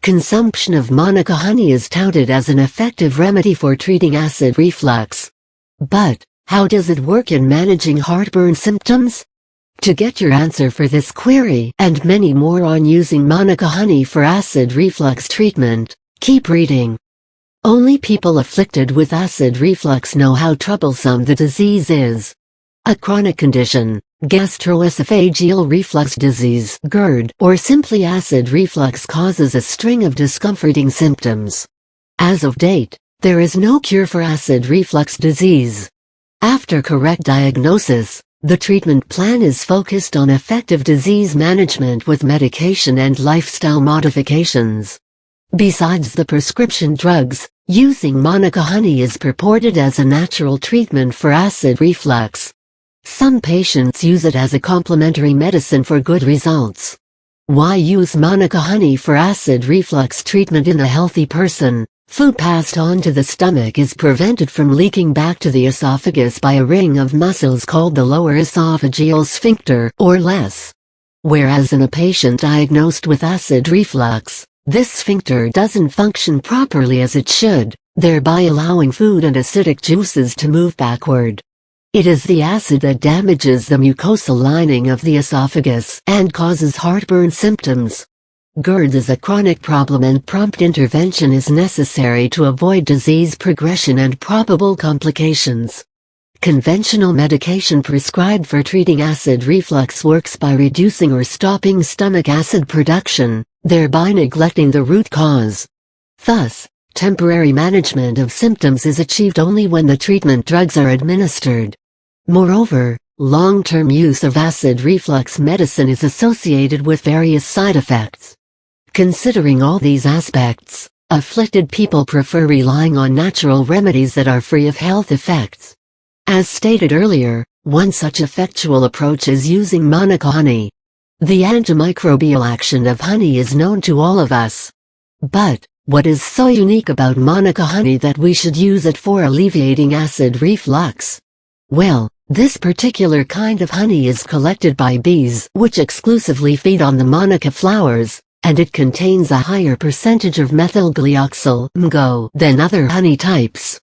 Consumption of Manuka honey is touted as an effective remedy for treating acid reflux. But, how does it work in managing heartburn symptoms? To get your answer for this query and many more on using Manuka honey for acid reflux treatment, keep reading. Only people afflicted with acid reflux know how troublesome the disease is. A chronic condition, gastroesophageal reflux disease (GERD), or simply acid reflux causes a string of discomforting symptoms. As of date, there is no cure for acid reflux disease. After correct diagnosis, the treatment plan is focused on effective disease management with medication and lifestyle modifications. Besides the prescription drugs, using Manuka honey is purported as a natural treatment for acid reflux. Some patients use it as a complementary medicine for good results. Why use Manuka honey for acid reflux treatment in a healthy person? Food passed on to the stomach is prevented from leaking back to the esophagus by a ring of muscles called the lower esophageal sphincter, or less. Whereas in a patient diagnosed with acid reflux, this sphincter doesn't function properly as it should, thereby allowing food and acidic juices to move backward. It is the acid that damages the mucosal lining of the esophagus and causes heartburn symptoms. GERD is a chronic problem and prompt intervention is necessary to avoid disease progression and probable complications. Conventional medication prescribed for treating acid reflux works by reducing or stopping stomach acid production, thereby neglecting the root cause. Thus, temporary management of symptoms is achieved only when the treatment drugs are administered. Moreover, long-term use of acid reflux medicine is associated with various side effects. Considering all these aspects, afflicted people prefer relying on natural remedies that are free of health effects. As stated earlier, one such effectual approach is using Manuka honey. The antimicrobial action of honey is known to all of us. But, what is so unique about Manuka honey that we should use it for alleviating acid reflux? Well, this particular kind of honey is collected by bees which exclusively feed on the Manuka flowers, and it contains a higher percentage of methylglyoxal (MgO) than other honey types.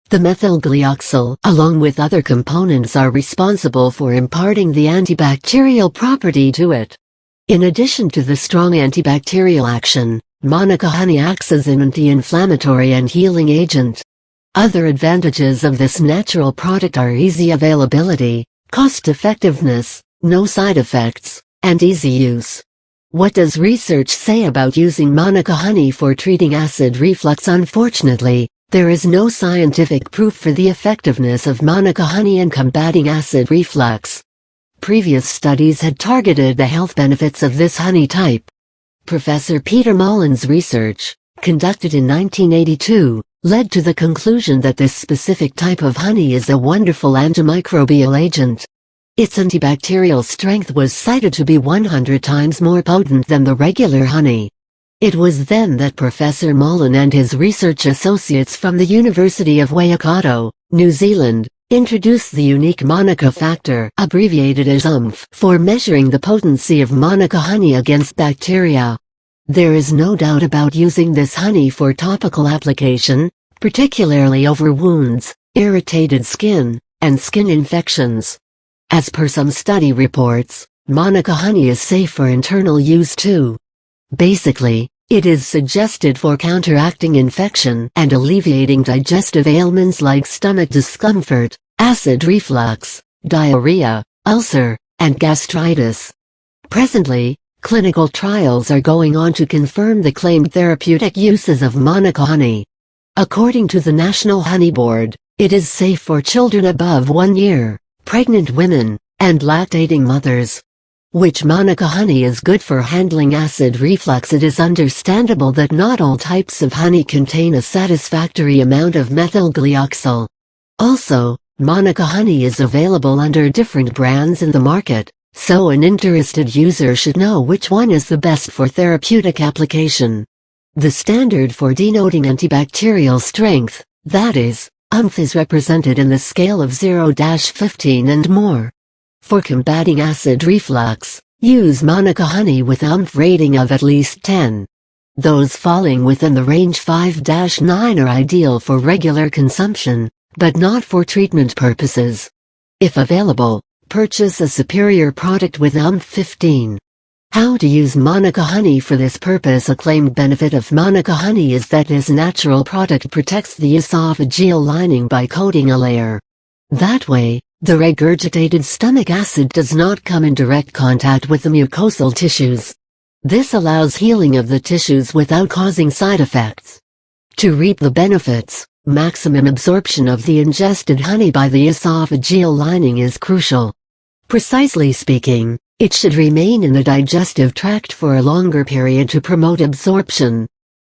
The methylglyoxal, along with other components, are responsible for imparting the antibacterial property to it. In addition to the strong antibacterial action, Manuka honey acts as an anti-inflammatory and healing agent. Other advantages of this natural product are easy availability, cost-effectiveness, no side effects, and easy use. What does research say about using Manuka honey for treating acid reflux? Unfortunately, there is no scientific proof for the effectiveness of Manuka honey in combating acid reflux. Previous studies had targeted the health benefits of this honey type. Professor Peter Mullen's research, conducted in 1982, led to the conclusion that this specific type of honey is a wonderful antimicrobial agent. Its antibacterial strength was cited to be 100 times more potent than the regular honey. It was then that Professor Mullen and his research associates from the University of Waikato, New Zealand, introduced the unique Manuka factor, abbreviated as for measuring the potency of Manuka honey against bacteria. There is no doubt about using this honey for topical application, particularly over wounds, irritated skin, and skin infections. As per some study reports, Manuka honey is safe for internal use too. Basically, it is suggested for counteracting infection and alleviating digestive ailments like stomach discomfort, acid reflux, diarrhea, ulcer, and gastritis. Presently, clinical trials are going on to confirm the claimed therapeutic uses of Manuka honey. According to the National Honey Board, it is safe for children above 1 year, pregnant women, and lactating mothers. Which Manuka honey is good for handling acid reflux? It is understandable that not all types of honey contain a satisfactory amount of methylglyoxal. Also, Manuka honey is available under different brands in the market, so an interested user should know which one is the best for therapeutic application. The standard for denoting antibacterial strength, that is, is represented in the scale of 0-15 and more. For combating acid reflux, use Manuka honey with rating of at least 10. Those falling within the range 5-9 are ideal for regular consumption, but not for treatment purposes. If available, purchase a superior product with UM15. How to use Manuka honey for this purpose. A claimed benefit of Manuka honey is that this natural product protects the esophageal lining by coating a layer. That way, the regurgitated stomach acid does not come in direct contact with the mucosal tissues. This allows healing of the tissues without causing side effects. To reap the benefits, maximum absorption of the ingested honey by the esophageal lining is crucial. Precisely speaking, it should remain in the digestive tract for a longer period to promote absorption.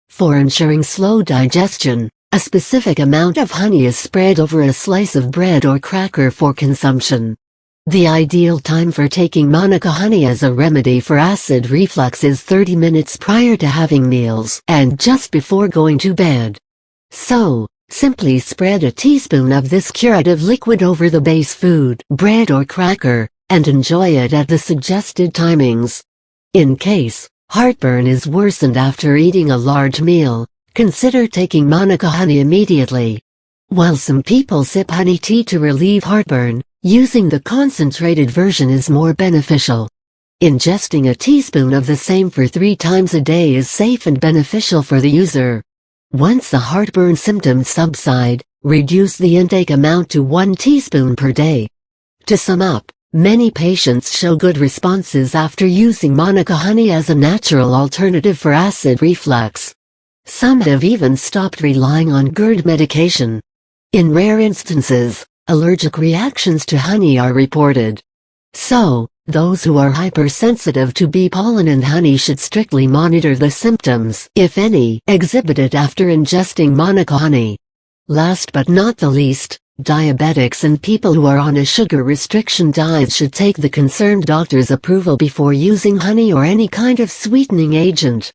For ensuring slow digestion, a specific amount of honey is spread over a slice of bread or cracker for consumption. The ideal time for taking Manuka honey as a remedy for acid reflux is 30 minutes prior to having meals and just before going to bed. So, simply spread a teaspoon of this curative liquid over the base food, bread or cracker, and enjoy it at the suggested timings. In case heartburn is worsened after eating a large meal, consider taking Manuka honey immediately. While some people sip honey tea to relieve heartburn, using the concentrated version is more beneficial. Ingesting a teaspoon of the same for 3 times a day is safe and beneficial for the user. Once the heartburn symptoms subside, reduce the intake amount to 1 teaspoon per day. To sum up, many patients show good responses after using Manuka honey as a natural alternative for acid reflux. Some have even stopped relying on GERD medication. In rare instances, allergic reactions to honey are reported. So, those who are hypersensitive to bee pollen and honey should strictly monitor the symptoms, if any, exhibited after ingesting Manuka honey. Last but not the least, diabetics and people who are on a sugar restriction diet should take the concerned doctor's approval before using honey or any kind of sweetening agent.